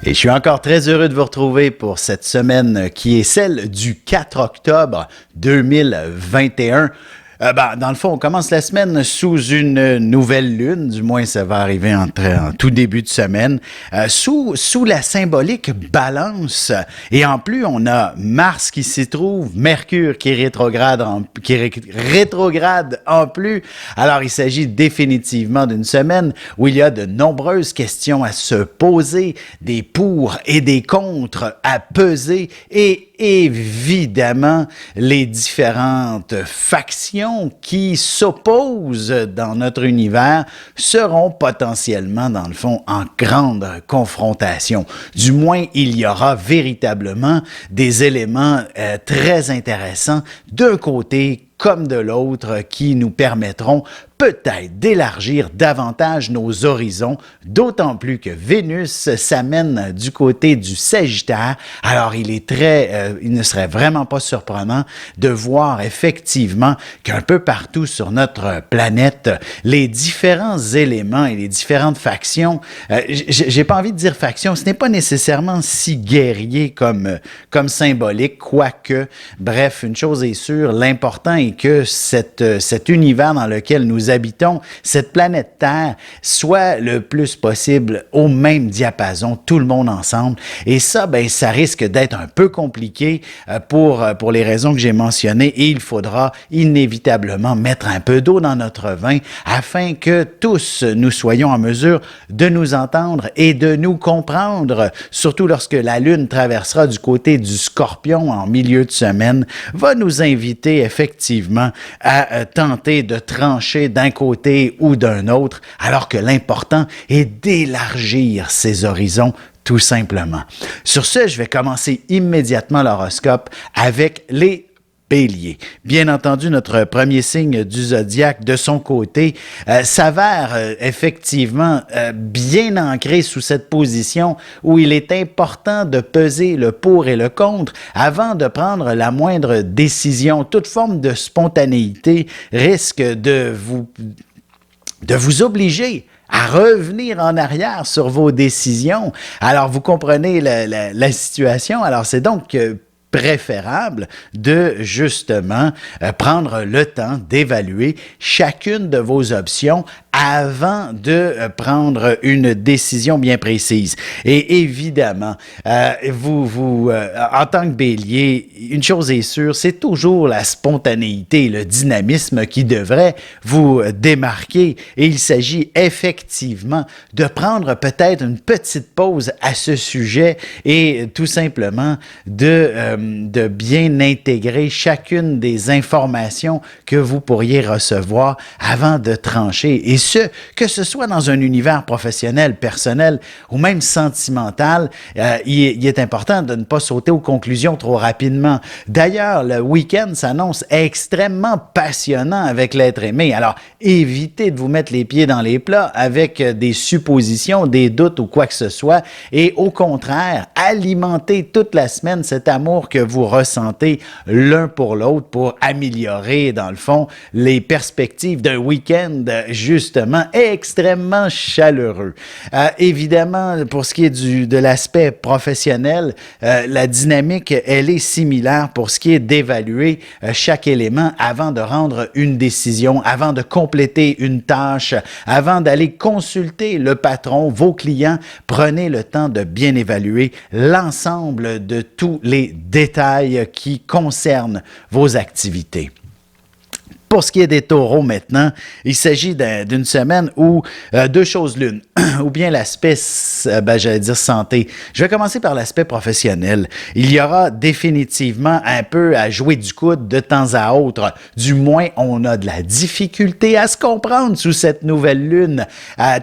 Et je suis encore très heureux de vous retrouver pour cette semaine qui est celle du 4 octobre 2021. Dans le fond, on commence la semaine sous une nouvelle lune, du moins ça va arriver en tout début de semaine, sous la symbolique balance. Et en plus, on a Mars qui s'y trouve, Mercure qui est rétrograde en plus. Alors, il s'agit définitivement d'une semaine où il y a de nombreuses questions à se poser, des pour et des contre à peser et évidemment les différentes factions qui s'opposent dans notre univers seront potentiellement, dans le fond, en grande confrontation. Du moins, il y aura véritablement des éléments très intéressants d'un côté comme de l'autre qui nous permettront peut-être d'élargir davantage nos horizons, d'autant plus que Vénus s'amène du côté du Sagittaire. Alors, il ne serait vraiment pas surprenant de voir effectivement qu'un peu partout sur notre planète, les différents éléments et les différentes factions, j'ai pas envie de dire factions, ce n'est pas nécessairement si guerrier comme symbolique, quoique, bref, une chose est sûre, l'important est que cet univers dans lequel nous habitons, cette planète Terre, soit le plus possible au même diapason, tout le monde ensemble. Et ça, ça risque d'être un peu compliqué pour les raisons que j'ai mentionnées et il faudra inévitablement mettre un peu d'eau dans notre vin afin que tous nous soyons en mesure de nous entendre et de nous comprendre, surtout lorsque la Lune traversera du côté du Scorpion en milieu de semaine, va nous inviter effectivement à tenter de trancher d'un côté ou d'un autre, alors que l'important est d'élargir ses horizons tout simplement. Sur ce, je vais commencer immédiatement l'horoscope avec les Bélier. Bien entendu, notre premier signe du zodiaque, de son côté, s'avère effectivement bien ancré sous cette position où il est important de peser le pour et le contre avant de prendre la moindre décision. Toute forme de spontanéité risque de vous obliger à revenir en arrière sur vos décisions. Alors, vous comprenez la situation. Alors, c'est donc préférable de justement prendre le temps d'évaluer chacune de vos options avant de prendre une décision bien précise. Et évidemment, en tant que Bélier, une chose est sûre, c'est toujours la spontanéité, le dynamisme qui devrait vous démarquer. Et il s'agit effectivement de prendre peut-être une petite pause à ce sujet et tout simplement de bien intégrer chacune des informations que vous pourriez recevoir avant de trancher. Et que ce soit dans un univers professionnel, personnel ou même sentimental, il est important de ne pas sauter aux conclusions trop rapidement. D'ailleurs, le week-end s'annonce extrêmement passionnant avec l'être aimé. Alors, évitez de vous mettre les pieds dans les plats avec des suppositions, des doutes ou quoi que ce soit. Et au contraire, alimentez toute la semaine cet amour que vous ressentez l'un pour l'autre pour améliorer, dans le fond, les perspectives d'un week-end justement extrêmement chaleureux. Évidemment, pour ce qui est de l'aspect professionnel, la dynamique, elle est similaire pour ce qui est d'évaluer chaque élément avant de rendre une décision, avant de compléter une tâche, avant d'aller consulter le patron, vos clients. Prenez le temps de bien évaluer l'ensemble de tous les détails qui concernent vos activités. Pour ce qui est des taureaux maintenant, il s'agit d'une semaine où deux choses l'une, ou bien l'aspect, j'allais dire santé. Je vais commencer par l'aspect professionnel. Il y aura définitivement un peu à jouer du coude de temps à autre. Du moins, on a de la difficulté à se comprendre sous cette nouvelle lune,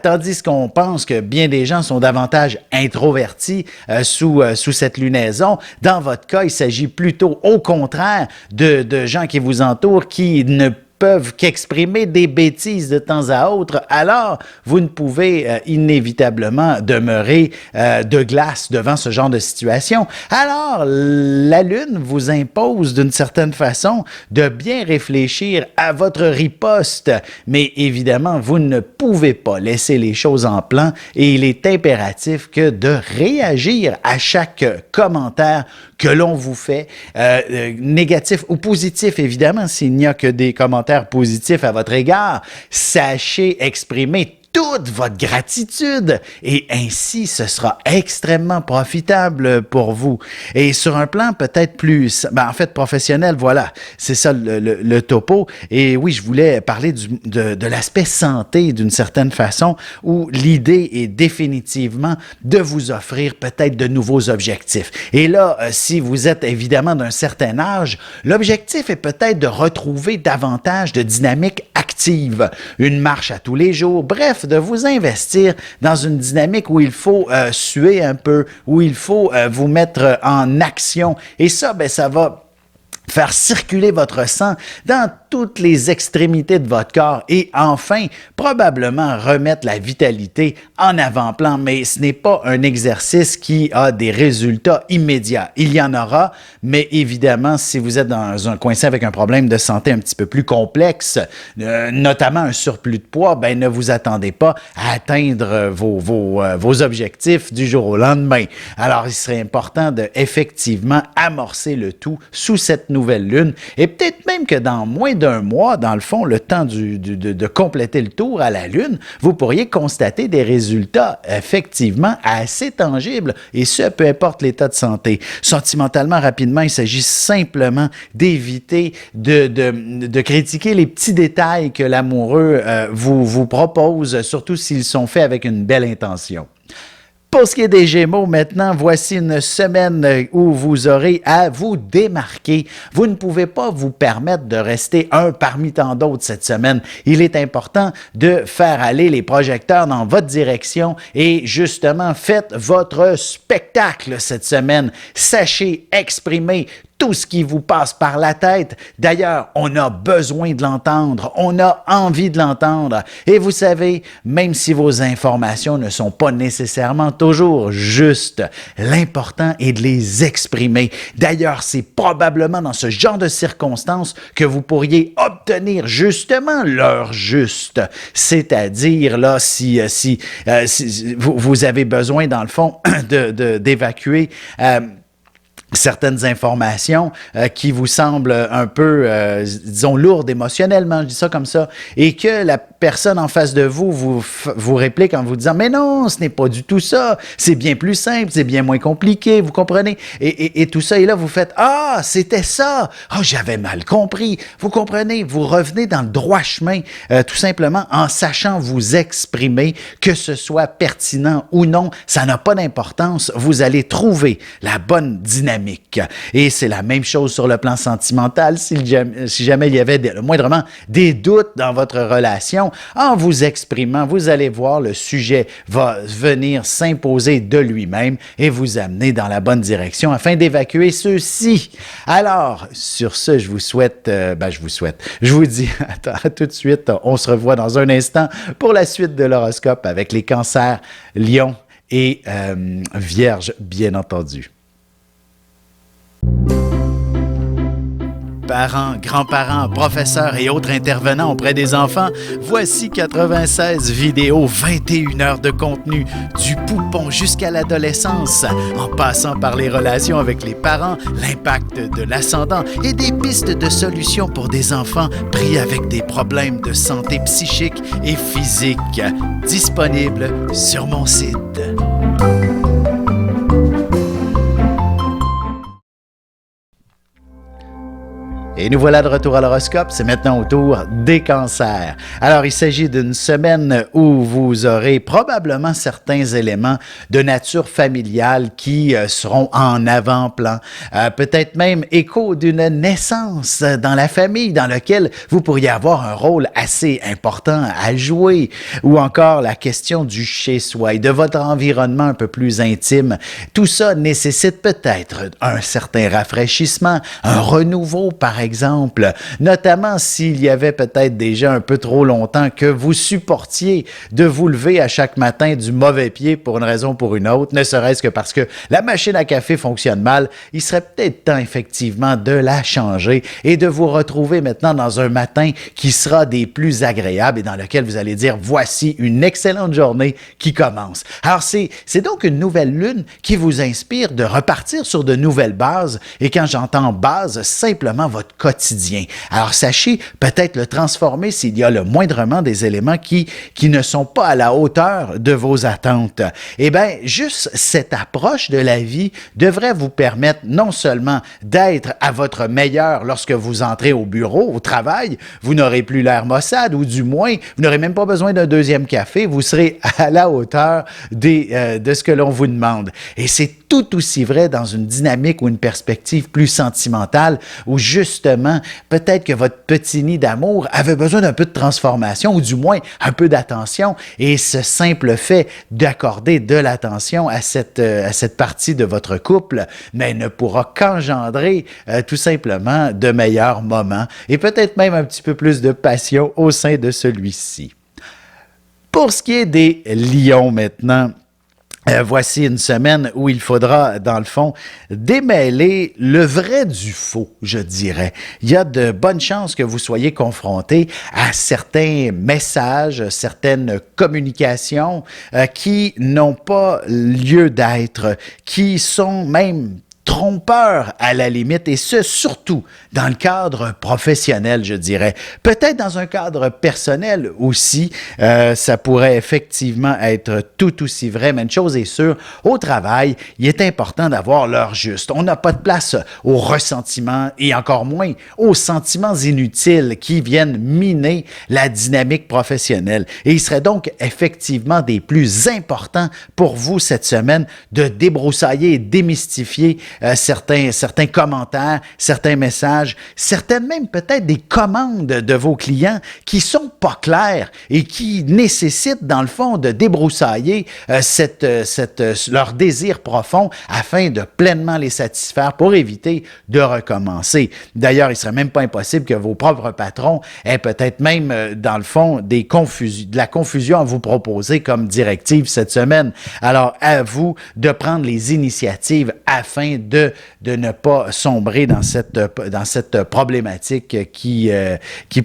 tandis qu'on pense que bien des gens sont davantage introvertis sous cette lunaison. Dans votre cas, il s'agit plutôt au contraire de gens qui vous entourent qui ne peuvent qu'exprimer des bêtises de temps à autre, alors vous ne pouvez inévitablement demeurer de glace devant ce genre de situation. Alors, la Lune vous impose d'une certaine façon de bien réfléchir à votre riposte, mais évidemment, vous ne pouvez pas laisser les choses en plan et il est impératif que de réagir à chaque commentaire que l'on vous fait, négatif ou positif, évidemment, s'il n'y a que des commentaires positifs à votre égard, sachez exprimer toute votre gratitude et ainsi ce sera extrêmement profitable pour vous. Et sur un plan peut-être plus, en fait professionnel, voilà, c'est ça le topo. Et oui, je voulais parler de l'aspect santé d'une certaine façon où l'idée est définitivement de vous offrir peut-être de nouveaux objectifs. Et là, si vous êtes évidemment d'un certain âge, l'objectif est peut-être de retrouver davantage de dynamique active, une marche à tous les jours, bref, de vous investir dans une dynamique où il faut suer un peu, où il faut vous mettre en action. Et ça, ça va faire circuler votre sang dans toutes les extrémités de votre corps et enfin, probablement remettre la vitalité en avant-plan. Mais ce n'est pas un exercice qui a des résultats immédiats. Il y en aura, mais évidemment, si vous êtes dans un coincé avec un problème de santé un petit peu plus complexe, notamment un surplus de poids, ne vous attendez pas à atteindre vos objectifs du jour au lendemain. Alors, il serait important de effectivement amorcer le tout sous cette nouvelle lune et peut-être même que dans moins d'un mois, dans le fond, le temps de compléter le tour à la Lune, vous pourriez constater des résultats effectivement assez tangibles, et ce, peu importe l'état de santé. Sentimentalement, rapidement, il s'agit simplement d'éviter de critiquer les petits détails que l'amoureux vous propose, surtout s'ils sont faits avec une belle intention. Pour ce qui est des Gémeaux, maintenant, voici une semaine où vous aurez à vous démarquer. Vous ne pouvez pas vous permettre de rester un parmi tant d'autres cette semaine. Il est important de faire aller les projecteurs dans votre direction et justement, faites votre spectacle cette semaine. Sachez exprimer tout ce qui vous passe par la tête. D'ailleurs, on a besoin de l'entendre, on a envie de l'entendre. Et vous savez, même si vos informations ne sont pas nécessairement toujours justes, l'important est de les exprimer. D'ailleurs, c'est probablement dans ce genre de circonstances que vous pourriez obtenir justement l'heure juste. C'est-à-dire, là, si vous avez besoin, dans le fond, d'évacuer certaines informations qui vous semblent un peu, disons, lourdes émotionnellement, je dis ça comme ça, et que la personne en face de vous réplique en vous disant « Mais non, ce n'est pas du tout ça, c'est bien plus simple, c'est bien moins compliqué, vous comprenez? » Et tout ça, et là, vous faites « Ah, c'était ça! Ah, j'avais mal compris! » Vous comprenez? Vous revenez dans le droit chemin, tout simplement en sachant vous exprimer, que ce soit pertinent ou non, ça n'a pas d'importance, vous allez trouver la bonne dynamique. Et c'est la même chose sur le plan sentimental. Si jamais il y avait moindrement des doutes dans votre relation, en vous exprimant, vous allez voir, le sujet va venir s'imposer de lui-même et vous amener dans la bonne direction afin d'évacuer ceux-ci. Alors, sur ce, je vous dis à tout de suite. On se revoit dans un instant pour la suite de l'horoscope avec les cancers, lions et vierges, bien entendu. Parents, grands-parents, professeurs et autres intervenants auprès des enfants, voici 96 vidéos, 21 heures de contenu, du poupon jusqu'à l'adolescence, en passant par les relations avec les parents, l'impact de l'ascendant et des pistes de solutions pour des enfants pris avec des problèmes de santé psychique et physique. Disponible sur mon site. Et nous voilà de retour à l'horoscope, c'est maintenant au tour des cancers. Alors, il s'agit d'une semaine où vous aurez probablement certains éléments de nature familiale qui seront en avant-plan. Peut-être même écho d'une naissance dans la famille dans laquelle vous pourriez avoir un rôle assez important à jouer. Ou encore la question du chez-soi et de votre environnement un peu plus intime. Tout ça nécessite peut-être un certain rafraîchissement, un renouveau par exemple, exemple, notamment s'il y avait peut-être déjà un peu trop longtemps que vous supportiez de vous lever à chaque matin du mauvais pied pour une raison ou pour une autre, ne serait-ce que parce que la machine à café fonctionne mal, il serait peut-être temps effectivement de la changer et de vous retrouver maintenant dans un matin qui sera des plus agréables et dans lequel vous allez dire voici une excellente journée qui commence. Alors c'est donc une nouvelle lune qui vous inspire de repartir sur de nouvelles bases et quand j'entends base, simplement votre quotidien. Alors sachez peut-être le transformer s'il y a le moindrement des éléments qui ne sont pas à la hauteur de vos attentes. Eh bien, juste cette approche de la vie devrait vous permettre non seulement d'être à votre meilleur lorsque vous entrez au bureau, au travail, vous n'aurez plus l'air maussade ou du moins, vous n'aurez même pas besoin d'un deuxième café, vous serez à la hauteur de ce que l'on vous demande. Et c'est tout aussi vrai dans une dynamique ou une perspective plus sentimentale où justement, peut-être que votre petit nid d'amour avait besoin d'un peu de transformation ou du moins un peu d'attention et ce simple fait d'accorder de l'attention à cette partie de votre couple, mais ne pourra qu'engendrer tout simplement de meilleurs moments et peut-être même un petit peu plus de passion au sein de celui-ci. Pour ce qui est des lions maintenant, voici une semaine où il faudra, dans le fond, démêler le vrai du faux, je dirais. Il y a de bonnes chances que vous soyez confrontés à certains messages, certaines communications qui n'ont pas lieu d'être, qui sont même trompeur à la limite, et ce, surtout dans le cadre professionnel, je dirais. Peut-être dans un cadre personnel aussi, ça pourrait effectivement être tout aussi vrai, mais une chose est sûre, au travail, il est important d'avoir l'heure juste. On n'a pas de place aux ressentiments et encore moins aux sentiments inutiles qui viennent miner la dynamique professionnelle. Et il serait donc effectivement des plus importants pour vous cette semaine de débroussailler et démystifier certains commentaires, certains messages, certaines même peut-être des commandes de vos clients qui sont pas claires et qui nécessitent dans le fond de débroussailler leur désir profond afin de pleinement les satisfaire pour éviter de recommencer. D'ailleurs, il serait même pas impossible que vos propres patrons aient peut-être même dans le fond de la confusion à vous proposer comme directive cette semaine. Alors, à vous de prendre les initiatives afin de ne pas sombrer dans cette problématique qui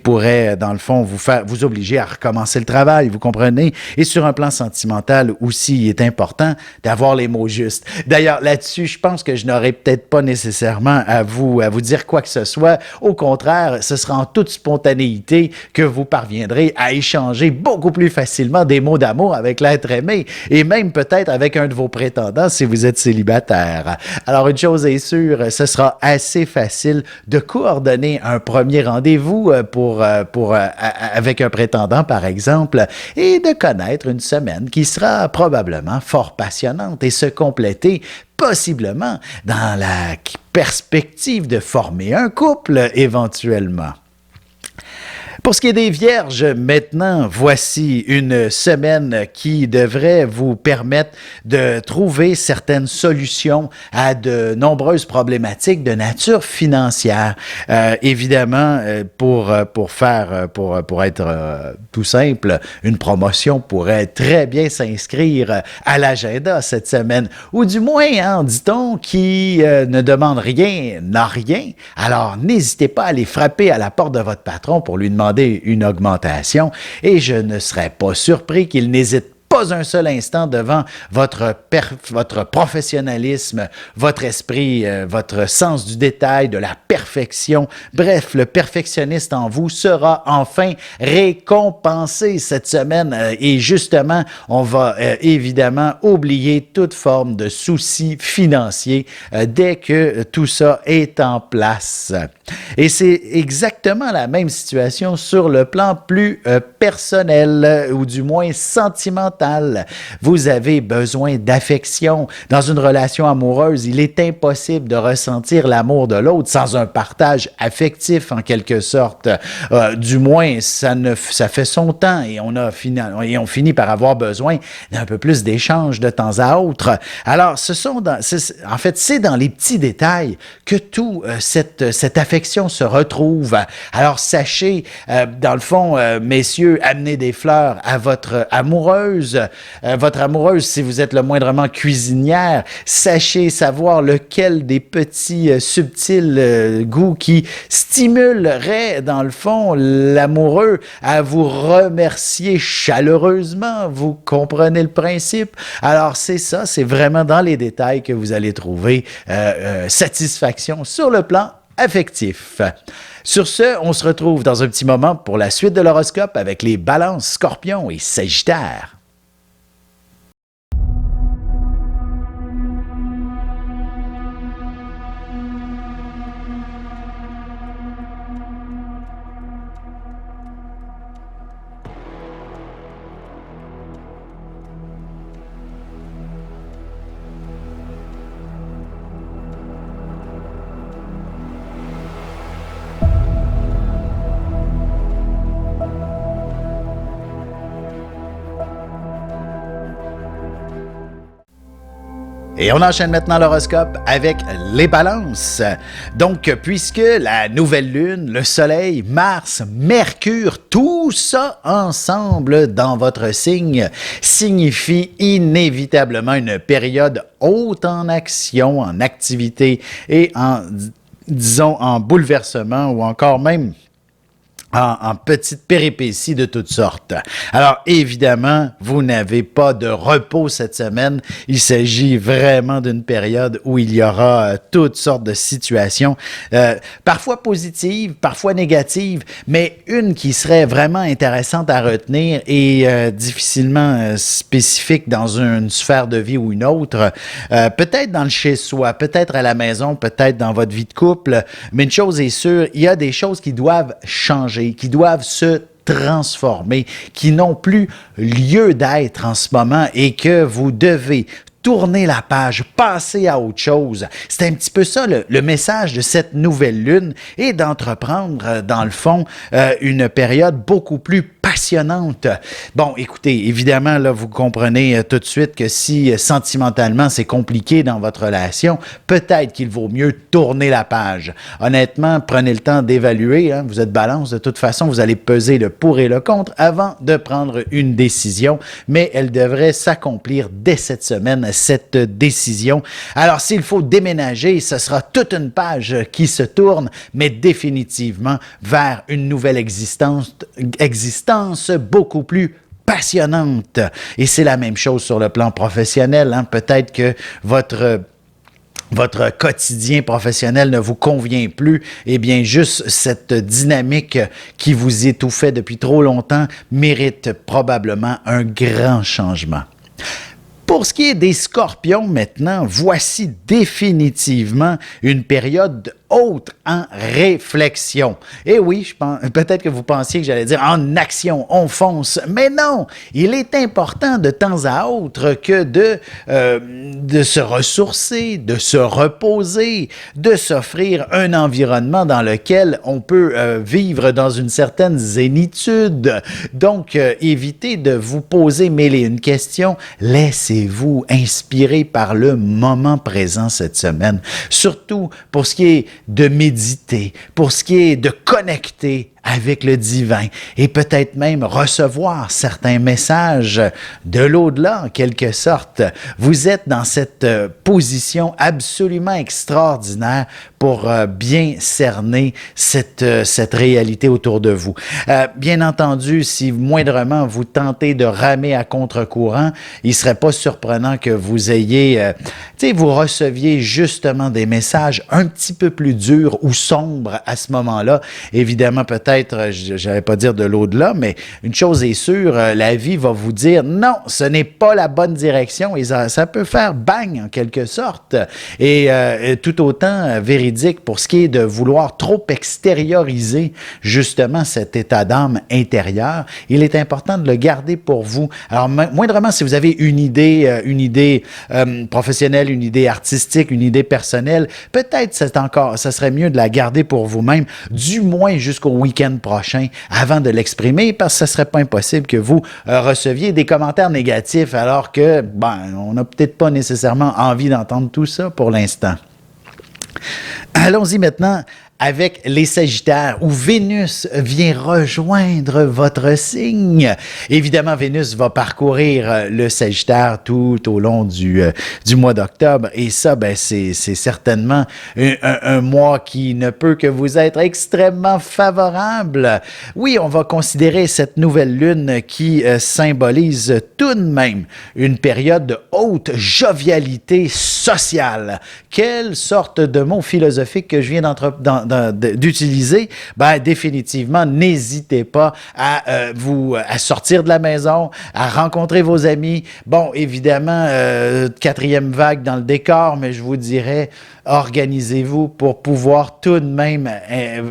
pourrait, dans le fond, vous obliger à recommencer le travail, vous comprenez? Et sur un plan sentimental aussi, il est important d'avoir les mots justes. D'ailleurs, là-dessus, je pense que je n'aurai peut-être pas nécessairement à vous dire quoi que ce soit. Au contraire, ce sera en toute spontanéité que vous parviendrez à échanger beaucoup plus facilement des mots d'amour avec l'être aimé et même peut-être avec un de vos prétendants si vous êtes célibataire. Alors, une chose est sûre, ce sera assez facile de coordonner un premier rendez-vous avec un prétendant, par exemple, et de connaître une semaine qui sera probablement fort passionnante et se compléter possiblement dans la perspective de former un couple éventuellement. Pour ce qui est des Vierges, maintenant, voici une semaine qui devrait vous permettre de trouver certaines solutions à de nombreuses problématiques de nature financière. Évidemment, pour être tout simple, une promotion pourrait très bien s'inscrire à l'agenda cette semaine, ou du moins, dit-on, qui ne demande rien n'a rien. Alors, n'hésitez pas à aller frapper à la porte de votre patron pour lui demander une augmentation et je ne serais pas surpris qu'il n'hésite pas un seul instant devant votre professionnalisme, votre esprit, votre sens du détail, de la perfection. Bref, le perfectionniste en vous sera enfin récompensé cette semaine et justement, on va évidemment oublier toute forme de soucis financiers dès que tout ça est en place. Et c'est exactement la même situation sur le plan plus personnel ou du moins sentimental. sentimentale. Vous avez besoin d'affection. Dans une relation amoureuse, il est impossible de ressentir l'amour de l'autre sans un partage affectif, en quelque sorte. Du moins, ça fait son temps et on finit par avoir besoin d'un peu plus d'échanges de temps à autre. Alors, en fait, c'est dans les petits détails que toute cette affection se retrouve. Alors, sachez, dans le fond, messieurs, amenez des fleurs à votre amoureuse. Votre amoureuse, si vous êtes le moindrement cuisinière, sachez savoir lequel des petits subtils goûts qui stimuleraient, dans le fond, l'amoureux à vous remercier chaleureusement. Vous comprenez le principe? Alors, c'est ça, c'est vraiment dans les détails que vous allez trouver satisfaction sur le plan affectif. Sur ce, on se retrouve dans un petit moment pour la suite de l'horoscope avec les balances, scorpions et sagittaires. Et on enchaîne maintenant l'horoscope avec les balances. Donc, puisque la nouvelle lune, le soleil, Mars, Mercure, tout ça ensemble dans votre signe signifie inévitablement une période haute en action, en activité et en bouleversement ou encore même en petites péripéties de toutes sortes. Alors, évidemment, vous n'avez pas de repos cette semaine. Il s'agit vraiment d'une période où il y aura toutes sortes de situations, parfois positives, parfois négatives, mais une qui serait vraiment intéressante à retenir et difficilement spécifique dans une sphère de vie ou une autre, peut-être dans le chez-soi, peut-être à la maison, peut-être dans votre vie de couple, mais une chose est sûre, il y a des choses qui doivent changer, qui doivent se transformer, qui n'ont plus lieu d'être en ce moment et que vous devez tourner la page, passer à autre chose. C'est un petit peu ça le message de cette nouvelle lune et d'entreprendre, dans le fond, une période beaucoup plus passionnante. Bon, écoutez, évidemment, là, vous comprenez tout de suite que si sentimentalement c'est compliqué dans votre relation, peut-être qu'il vaut mieux tourner la page. Honnêtement, prenez le temps d'évaluer. Vous êtes balance, de toute façon, vous allez peser le pour et le contre avant de prendre une décision, mais elle devrait s'accomplir dès cette semaine, cette décision. Alors, s'il faut déménager, ce sera toute une page qui se tourne, mais définitivement vers une nouvelle existence beaucoup plus passionnante. Et c'est la même chose sur le plan professionnel. Peut-être que votre quotidien professionnel ne vous convient plus, eh bien, juste cette dynamique qui vous étouffait depuis trop longtemps mérite probablement un grand changement. Pour ce qui est des scorpions maintenant, voici définitivement une période haute en réflexion. Et oui, peut-être que vous pensiez que j'allais dire en action, on fonce, mais non! Il est important de temps à autre que de se ressourcer, de se reposer, de s'offrir un environnement dans lequel on peut vivre dans une certaine zénitude. Donc, évitez de vous poser mille et une questions. Laissez-vous inspirer par le moment présent cette semaine. Surtout pour ce qui est de méditer, pour ce qui est de connecter avec le divin et peut-être même recevoir certains messages de l'au-delà en quelque sorte. Vous êtes dans cette position absolument extraordinaire pour bien cerner cette réalité autour de vous. Bien entendu, si moindrement vous tentez de ramer à contre-courant, il ne serait pas surprenant que vous ayez, vous receviez justement des messages un petit peu plus durs ou sombres à ce moment-là. Évidemment, peut-être peut-être, j'allais pas dire de l'au-delà, mais une chose est sûre, la vie va vous dire non, ce n'est pas la bonne direction et ça peut faire bang en quelque sorte. Et tout autant véridique pour ce qui est de vouloir trop extérioriser justement cet état d'âme intérieur. Il est important de le garder pour vous. Alors, moindrement, si vous avez une idée professionnelle, une idée artistique, une idée personnelle, peut-être ça serait mieux de la garder pour vous-même, du moins jusqu'au week-end prochain, avant de l'exprimer, parce que ce ne serait pas impossible que vous receviez des commentaires négatifs, alors que, on n'a peut-être pas nécessairement envie d'entendre tout ça pour l'instant. Allons-y maintenant avec les Sagittaires, où Vénus vient rejoindre votre signe. Évidemment, Vénus va parcourir le Sagittaire tout au long du mois d'octobre. Et ça, c'est certainement un mois qui ne peut que vous être extrêmement favorable. Oui, on va considérer cette nouvelle lune qui symbolise tout de même une période de haute jovialité sociale. Quelle sorte de mot philosophique que je viens d'utiliser? Définitivement, n'hésitez pas à sortir de la maison, à rencontrer vos amis. Bon, évidemment, quatrième vague dans le décor, mais je vous dirais, organisez-vous pour pouvoir tout de même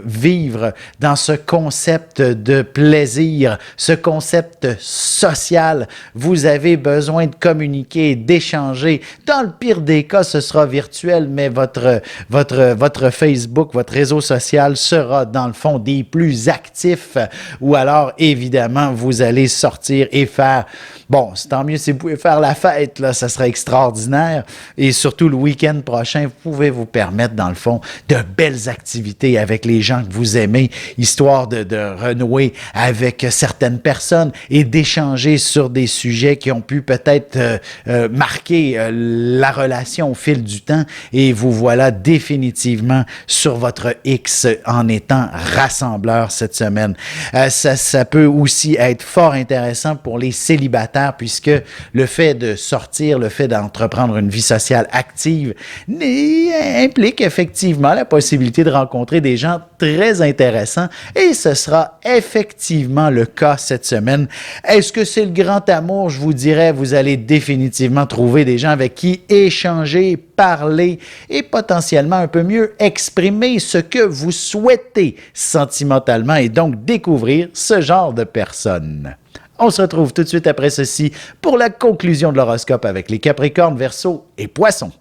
vivre dans ce concept de plaisir, ce concept social. Vous avez besoin de communiquer, d'échanger. Dans le pire des cas, ce sera virtuel, mais votre Facebook, votre réseau social sera dans le fond des plus actifs, ou alors évidemment vous allez sortir et faire, c'est tant mieux si vous pouvez faire la fête, là, ça serait extraordinaire, et surtout le week-end prochain, vous pouvez vous permettre dans le fond de belles activités avec les gens que vous aimez, histoire de renouer avec certaines personnes et d'échanger sur des sujets qui ont pu peut-être marquer la relation au fil du temps, et vous voilà définitivement sur votre X en étant rassembleur cette semaine. Ça peut aussi être fort intéressant pour les célibataires, puisque le fait de sortir, le fait d'entreprendre une vie sociale active implique effectivement la possibilité de rencontrer des gens très intéressants, et ce sera effectivement le cas cette semaine. Est-ce que c'est le grand amour? Je vous dirais, vous allez définitivement trouver des gens avec qui échanger, parler et potentiellement un peu mieux exprimer ce que vous souhaitez sentimentalement, et donc découvrir ce genre de personnes. On se retrouve tout de suite après ceci pour la conclusion de l'horoscope avec les Capricornes, Verseaux et Poissons.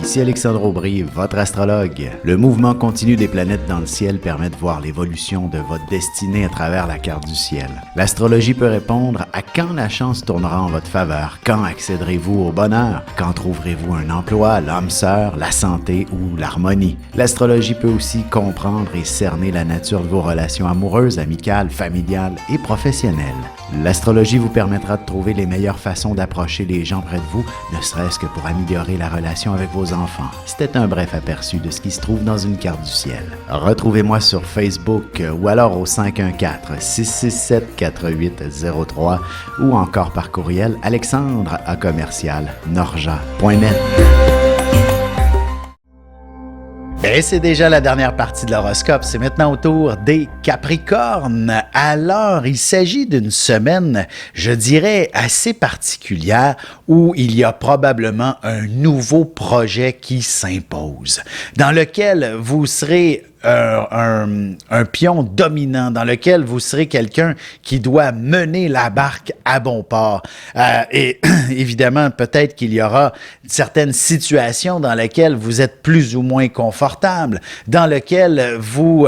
Ici Alexandre Aubry, votre astrologue. Le mouvement continu des planètes dans le ciel permet de voir l'évolution de votre destinée à travers la carte du ciel. L'astrologie peut répondre à quand la chance tournera en votre faveur, quand accéderez-vous au bonheur, quand trouverez-vous un emploi, l'âme sœur, la santé ou l'harmonie. L'astrologie peut aussi comprendre et cerner la nature de vos relations amoureuses, amicales, familiales et professionnelles. L'astrologie vous permettra de trouver les meilleures façons d'approcher les gens près de vous, ne serait-ce que pour améliorer la relation avec vos enfants. C'était un bref aperçu de ce qui se trouve dans une carte du ciel. Retrouvez-moi sur Facebook ou alors au 514-667-4803 ou encore par courriel alexandre@norja.net. Et c'est déjà la dernière partie de l'horoscope. C'est maintenant au tour des Capricornes. Alors, il s'agit d'une semaine, je dirais, assez particulière où il y a probablement un nouveau projet qui s'impose, dans lequel vous serez un pion dominant, dans lequel vous serez quelqu'un qui doit mener la barque à bon port. Et évidemment, peut-être qu'il y aura certaines situations dans lesquelles vous êtes plus ou moins confortable, dans lesquelles vous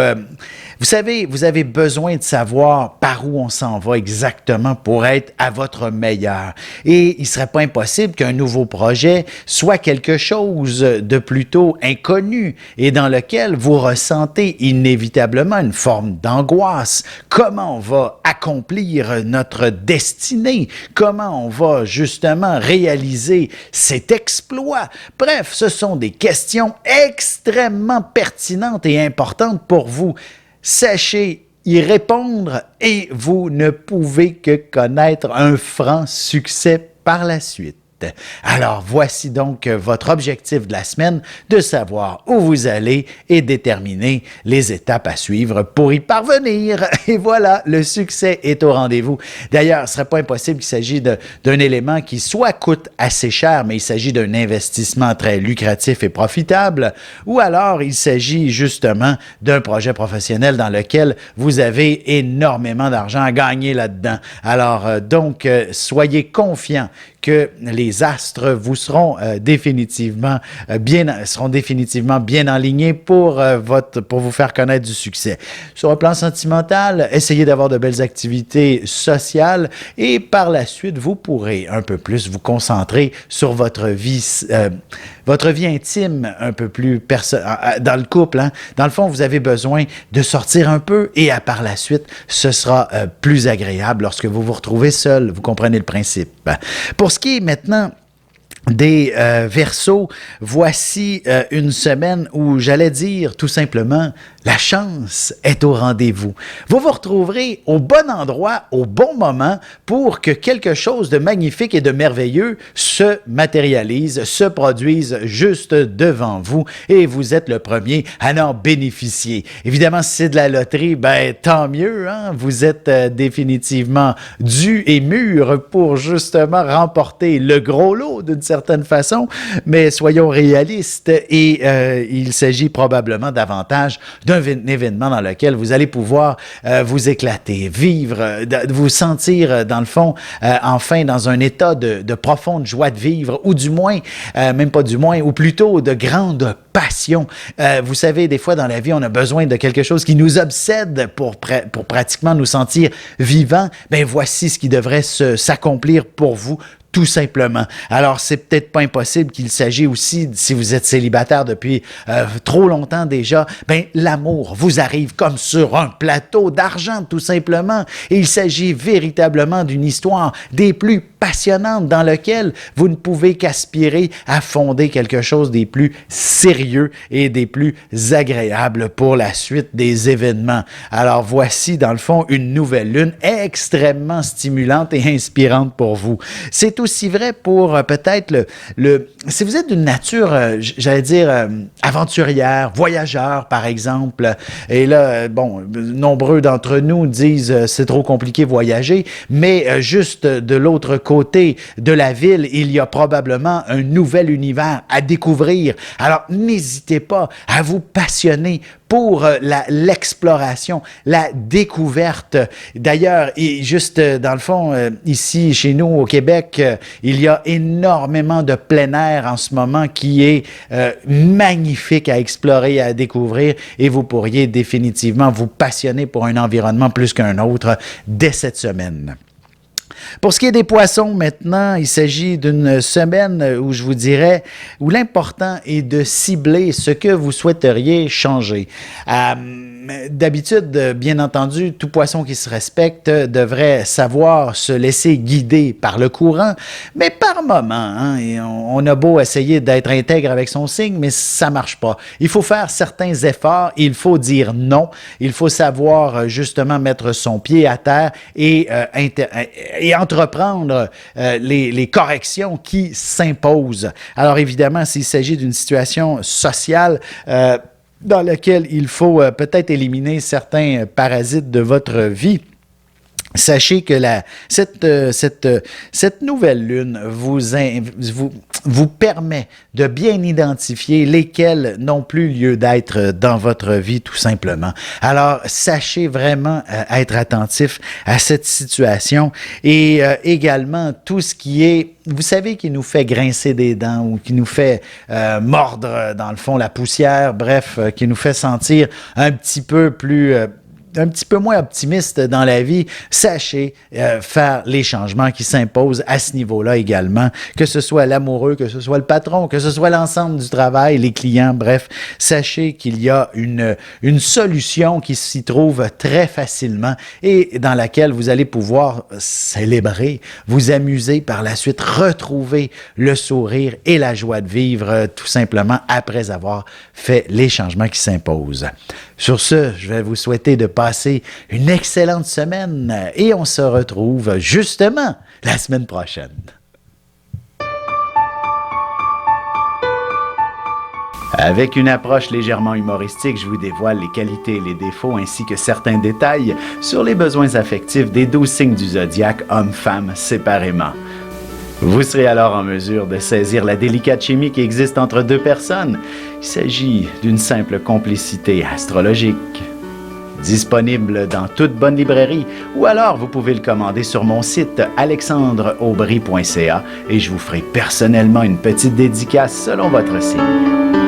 savez, vous avez besoin de savoir par où on s'en va exactement pour être à votre meilleur. Et il ne serait pas impossible qu'un nouveau projet soit quelque chose de plutôt inconnu et dans lequel vous ressentez inévitablement une forme d'angoisse. Comment on va accomplir notre destinée? Comment on va justement réaliser cet exploit? Bref, ce sont des questions extrêmement pertinentes et importantes pour vous. Sachez y répondre et vous ne pouvez que connaître un franc succès par la suite. Alors, voici donc votre objectif de la semaine, de savoir où vous allez et déterminer les étapes à suivre pour y parvenir. Et voilà, le succès est au rendez-vous. D'ailleurs, ce ne serait pas impossible qu'il s'agisse d'un élément qui soit coûte assez cher, mais il s'agit d'un investissement très lucratif et profitable, ou alors il s'agit justement d'un projet professionnel dans lequel vous avez énormément d'argent à gagner là-dedans. Alors, donc, soyez confiants que les astres vous seront définitivement bien alignés pour vous faire connaître du succès. Sur un plan sentimental, essayez d'avoir de belles activités sociales et par la suite, vous pourrez un peu plus vous concentrer sur votre vie intime, un peu plus dans le couple. Hein? Dans le fond, vous avez besoin de sortir un peu et par la suite, ce sera plus agréable lorsque vous vous retrouvez seul. Vous comprenez le principe. Pour ce qui est maintenant des Verseaux, voici une semaine où j'allais dire tout simplement la chance est au rendez-vous. Vous vous retrouverez au bon endroit, au bon moment pour que quelque chose de magnifique et de merveilleux se matérialise, se produise juste devant vous et vous êtes le premier à en bénéficier. Évidemment, si c'est de la loterie, ben tant mieux, hein? Vous êtes définitivement dû et mûr pour justement remporter le gros lot d'une certaine façon, mais soyons réalistes et il s'agit probablement davantage d'un événement dans lequel vous allez pouvoir vous éclater, vivre, vous sentir dans le fond enfin dans un état de profonde joie de vivre ou du moins, même pas du moins, ou plutôt de grande passion. Vous savez, des fois dans la vie, on a besoin de quelque chose qui nous obsède pour pratiquement nous sentir vivants. Ben voici ce qui devrait s'accomplir pour vous tout simplement. Alors, c'est peut-être pas impossible qu'il s'agit aussi, si vous êtes célibataire depuis trop longtemps déjà, ben l'amour vous arrive comme sur un plateau d'argent, tout simplement. Et il s'agit véritablement d'une histoire des plus passionnantes dans laquelle vous ne pouvez qu'aspirer à fonder quelque chose des plus sérieux et des plus agréables pour la suite des événements. Alors, voici, dans le fond, une nouvelle lune extrêmement stimulante et inspirante pour vous. C'est aussi vrai pour peut-être si vous êtes d'une nature, j'allais dire, aventurière, voyageur, par exemple, et là, bon, nombreux d'entre nous disent c'est trop compliqué voyager, mais juste de l'autre côté de la ville, il y a probablement un nouvel univers à découvrir. Alors, n'hésitez pas à vous passionner pour l'exploration, la découverte. D'ailleurs, juste dans le fond, ici, chez nous, au Québec, il y a énormément de plein air en ce moment qui est magnifique à explorer et à découvrir et vous pourriez définitivement vous passionner pour un environnement plus qu'un autre dès cette semaine. Pour ce qui est des poissons, maintenant, il s'agit d'une semaine où je vous dirais, où l'important est de cibler ce que vous souhaiteriez changer. D'habitude, bien entendu, tout poisson qui se respecte devrait savoir se laisser guider par le courant, mais par moment, hein, et on a beau essayer d'être intègre avec son signe, mais ça ne marche pas. Il faut faire certains efforts, il faut dire non, il faut savoir justement mettre son pied à terre et entreprendre les corrections qui s'imposent. Alors évidemment, s'il s'agit d'une situation sociale, dans laquelle il faut peut-être éliminer certains parasites de votre vie, sachez que cette nouvelle lune vous permet de bien identifier lesquels n'ont plus lieu d'être dans votre vie, tout simplement. Alors, sachez vraiment être attentif à cette situation et également tout ce qui est, vous savez, qui nous fait grincer des dents ou qui nous fait mordre, dans le fond, la poussière, bref, qui nous fait sentir un petit peu moins optimiste dans la vie, sachez faire les changements qui s'imposent à ce niveau-là également, que ce soit l'amoureux, que ce soit le patron, que ce soit l'ensemble du travail, les clients, bref, sachez qu'il y a une solution qui s'y trouve très facilement et dans laquelle vous allez pouvoir célébrer, vous amuser, par la suite retrouver le sourire et la joie de vivre tout simplement après avoir fait les changements qui s'imposent. Sur ce, je vais vous souhaiter de passer une excellente semaine et on se retrouve justement la semaine prochaine. Avec une approche légèrement humoristique, je vous dévoile les qualités et les défauts ainsi que certains détails sur les besoins affectifs des 12 signes du zodiaque, hommes-femmes séparément. Vous serez alors en mesure de saisir la délicate chimie qui existe entre deux personnes. Il s'agit d'une simple complicité astrologique. Disponible dans toute bonne librairie ou alors vous pouvez le commander sur mon site alexandreaubry.ca et je vous ferai personnellement une petite dédicace selon votre signe.